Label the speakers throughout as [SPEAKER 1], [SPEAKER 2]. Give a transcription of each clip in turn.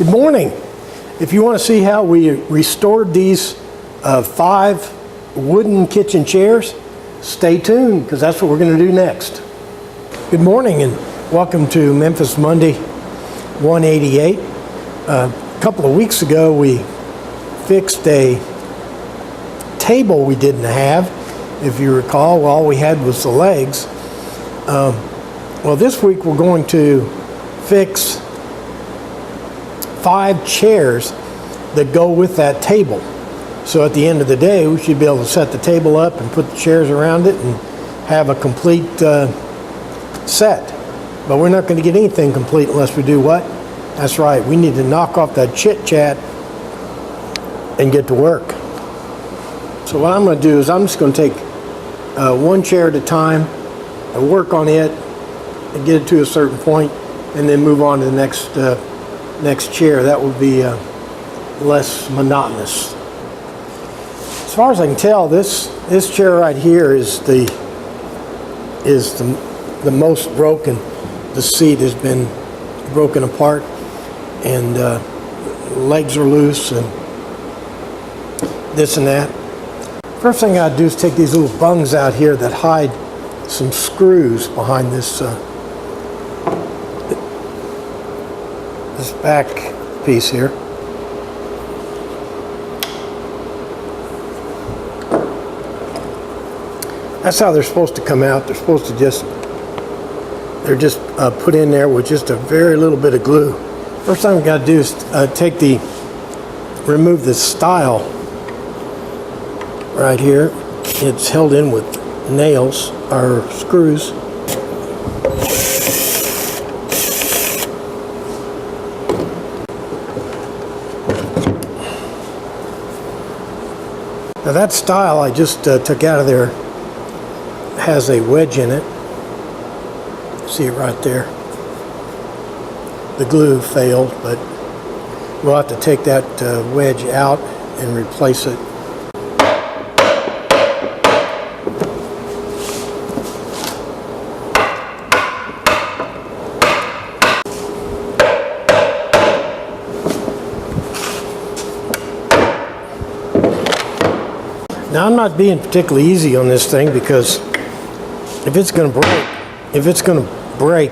[SPEAKER 1] Good morning. If you want to see how we restored these 5 wooden kitchen chairs, stay tuned because that's what we're going to do next. Good morning and welcome to Memphis Monday 188. A couple of weeks ago we fixed a table we didn't have. If you recall, all we had was the legs. Well, this week we're going to fix 5 chairs that go with that table. So at the end of the day, we should be able to set the table up and put the chairs around it and have a complete set. But we're not going to get anything complete unless we do what? That's right, we need to knock off that chit-chat and get to work. So what I'm going to do is I'm just going to take one chair at a time, work on it, and get it to a certain point, and then move on to the next chair. That would be less monotonous. As far as I can tell, this chair right here is the most broken. The seat has been broken apart, and legs are loose, and this and that. First thing I do is take these little bungs out here that hide some screws behind this back piece here. That's how they're supposed to come out. They're supposed to they're just put in there with just a very little bit of glue. First thing we got to do is remove this stile right here. It's held in with nails or screws. Now that stile I just took out of there has a wedge in it. See it right there. The glue failed, but we'll have to take that wedge out and replace it. Now I'm not being particularly easy on this thing because if it's going to break,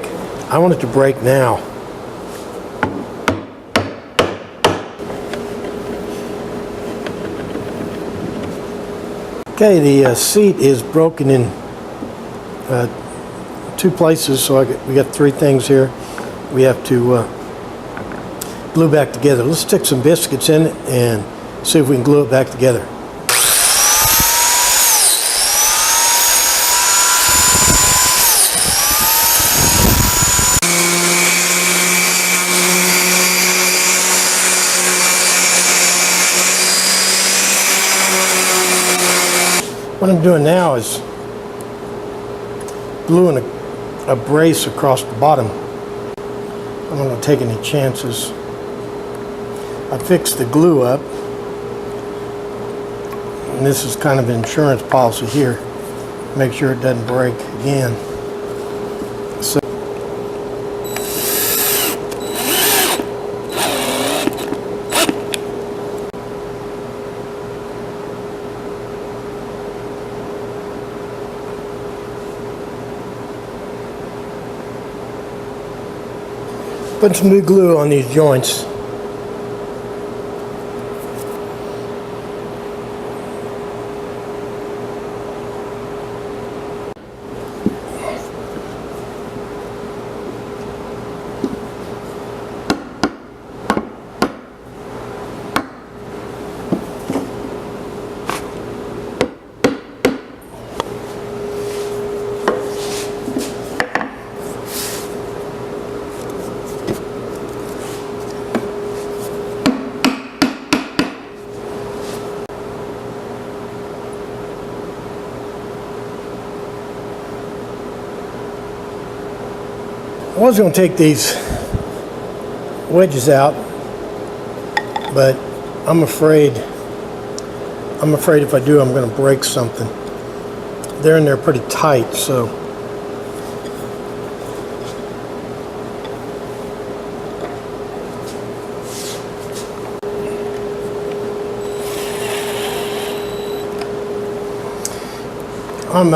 [SPEAKER 1] I want it to break now. Okay, the seat is broken in 2 places, so we got 3 things here we have to glue back together. Let's stick some biscuits in it and see if we can glue it back together. What I'm doing now is gluing a brace across the bottom. I'm not going to take any chances. I fixed the glue up, and this is kind of an insurance policy here. Make sure it doesn't break again. Put some new glue on these joints. I was going to take these wedges out, but I'm afraid if I do, I'm going to break something. They're in there pretty tight, so I'm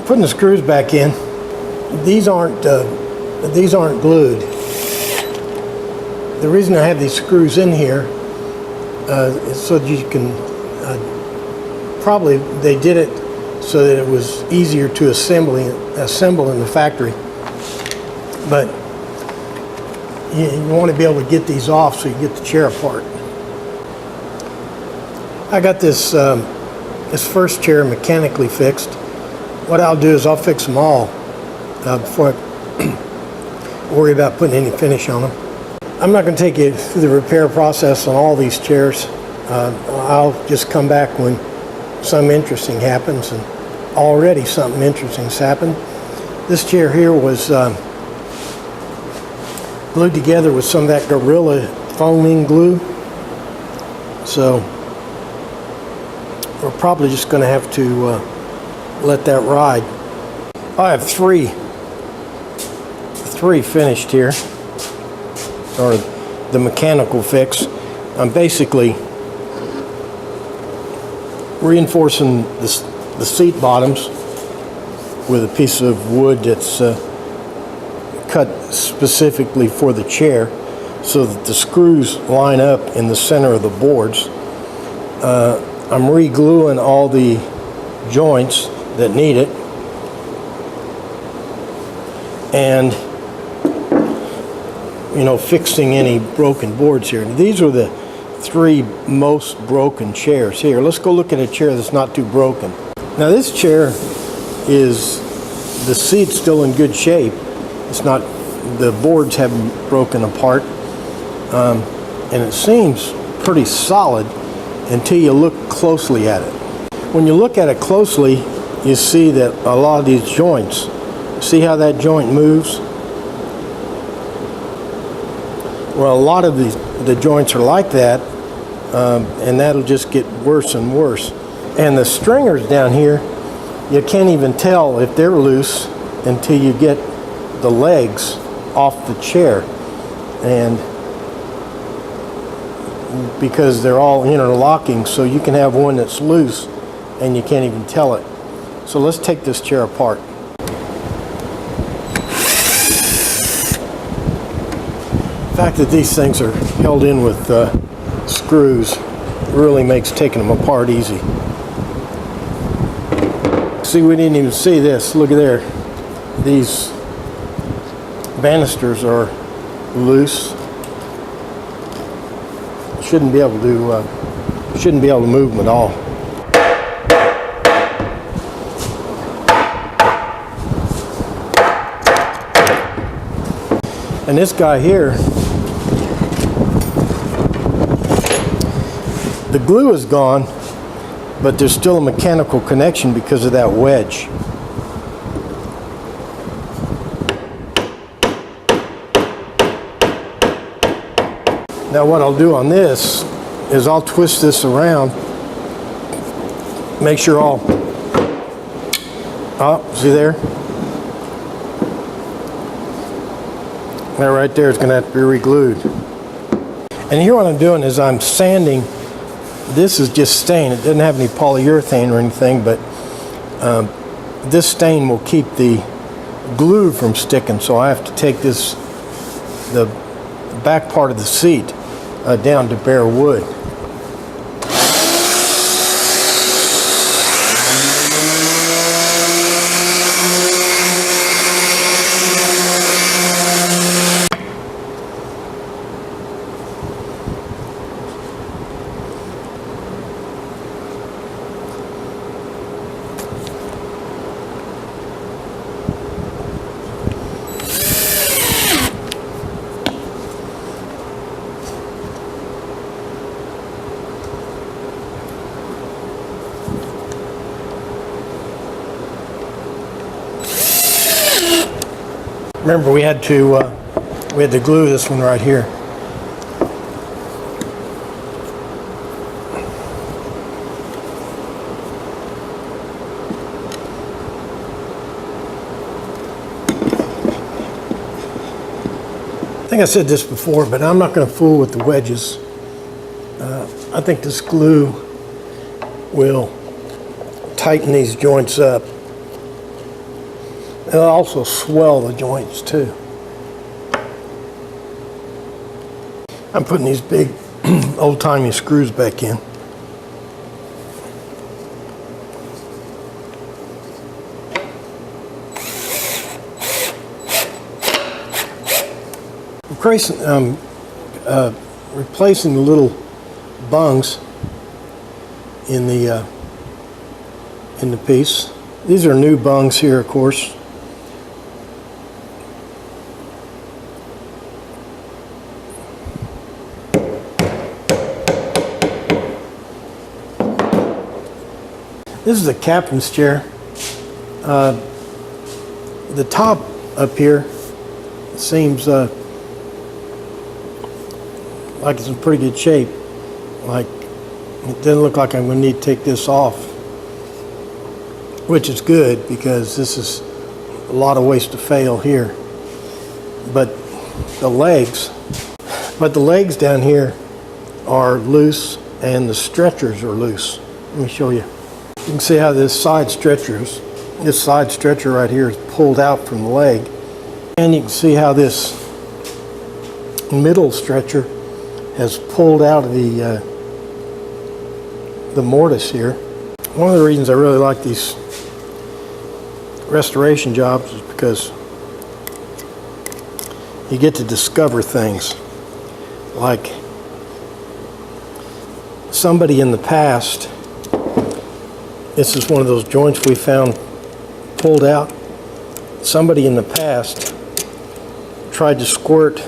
[SPEAKER 1] putting the screws back in. These aren't glued. The reason I have these screws in here is so that you can, probably they did it so that it was easier to assemble in the factory. But you want to be able to get these off so you get the chair apart. I got this this first chair mechanically fixed. What I'll do is I'll fix them all before I worry about putting any finish on them. I'm not going to take you through the repair process on all these chairs. I'll just come back when something interesting happens, and already something interesting has happened. This chair here was glued together with some of that Gorilla foaming glue. So we're probably just going to have to let that ride. I have three finished here, or the mechanical fix. I'm basically reinforcing the seat bottoms with a piece of wood that's cut specifically for the chair so that the screws line up in the center of the boards. I'm re-gluing all the joints that need it, and fixing any broken boards here. These are the three most broken chairs here. Let's go look at a chair that's not too broken. Now this chair is, the seat's still in good shape. It's not, the boards haven't broken apart, and it seems pretty solid until you look closely at it. When you look at it closely, you see that a lot of these joints, see how that joint moves? Well, a lot of the joints are like that, and that'll just get worse and worse. And the stringers down here, you can't even tell if they're loose until you get the legs off the chair, and because they're all interlocking, so you can have one that's loose and you can't even tell it. So let's take this chair apart. The fact that these things are held in with screws really makes taking them apart easy. See, we didn't even see this. Look at there. These banisters are loose. Shouldn't be able to move them at all. And this guy here, the glue is gone, but there's still a mechanical connection because of that wedge. Now what I'll do on this is I'll twist this around, make sure all, see there? That right there is going to have to be re-glued. And here what I'm doing is I'm sanding. This is just stain. It doesn't have any polyurethane or anything, but this stain will keep the glue from sticking. So I have to take the back part of the seat down to bare wood. Remember, we had to glue this one right here. I think I said this before, but I'm not going to fool with the wedges. I think this glue will tighten these joints up. It'll also swell the joints too. I'm putting these big old-timey screws back in. Replacing the little bungs in the piece. These are new bungs here, of course. This is the captain's chair. The top up here seems like it's in pretty good shape. Like, it doesn't look like I'm going to need to take this off, which is good because this is a lot of ways to fail here. But the legs down here are loose and the stretchers are loose. Let me show you. You can see how this side stretcher right here is pulled out from the leg. And you can see how this middle stretcher has pulled out of the mortise here. One of the reasons I really like these restoration jobs is because you get to discover things. Like somebody in the past, this is one of those joints we found pulled out. Somebody in the past tried to squirt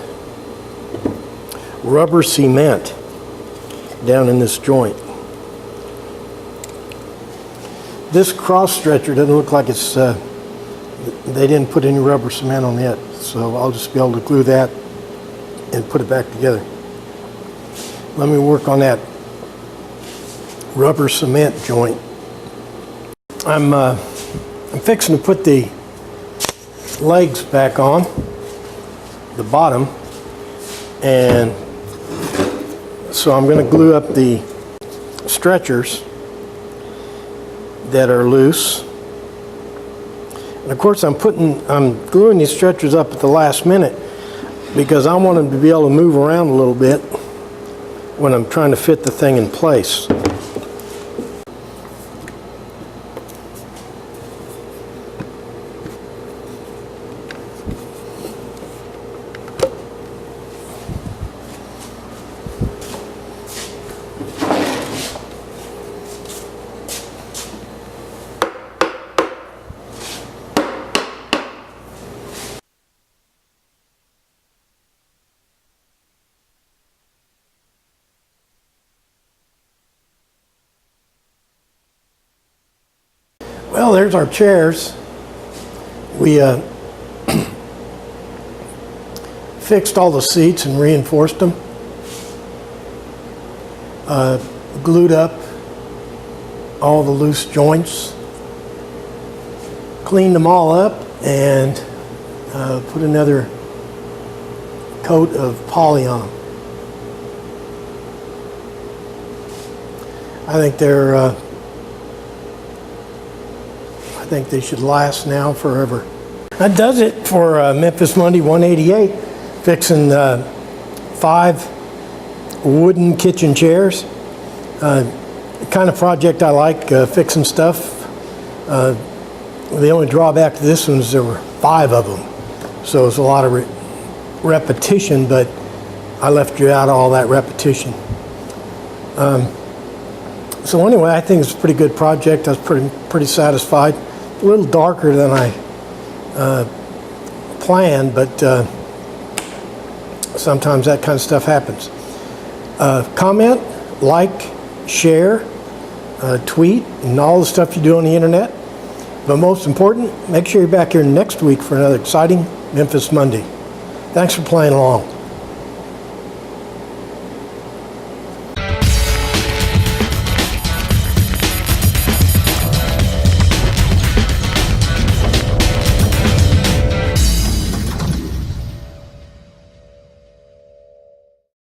[SPEAKER 1] rubber cement down in this joint. This cross stretcher doesn't look like it's, they didn't put any rubber cement on it, so I'll just be able to glue that and put it back together. Let me work on that rubber cement joint. I'm fixing to put the legs back on, the bottom, and so I'm going to glue up the stretchers that are loose. And of course I'm gluing these stretchers up at the last minute because I want them to be able to move around a little bit when I'm trying to fit the thing in place. Well, there's our chairs. We fixed all the seats and reinforced them. Glued up all the loose joints. Cleaned them all up and put another coat of poly on them. I think they should last now forever. That does it for Memphis Monday 188, fixing 5 wooden kitchen chairs. The kind of project I like, fixing stuff. The only drawback to this one is there were 5 of them, so it's a lot of repetition, but I left you out all that repetition. So anyway, I think it's a pretty good project. I was pretty satisfied. A little darker than I planned, but sometimes that kind of stuff happens. Comment, like, share, tweet, and all the stuff you do on the internet. But most important, make sure you're back here next week for another exciting Memphis Monday. Thanks for playing along.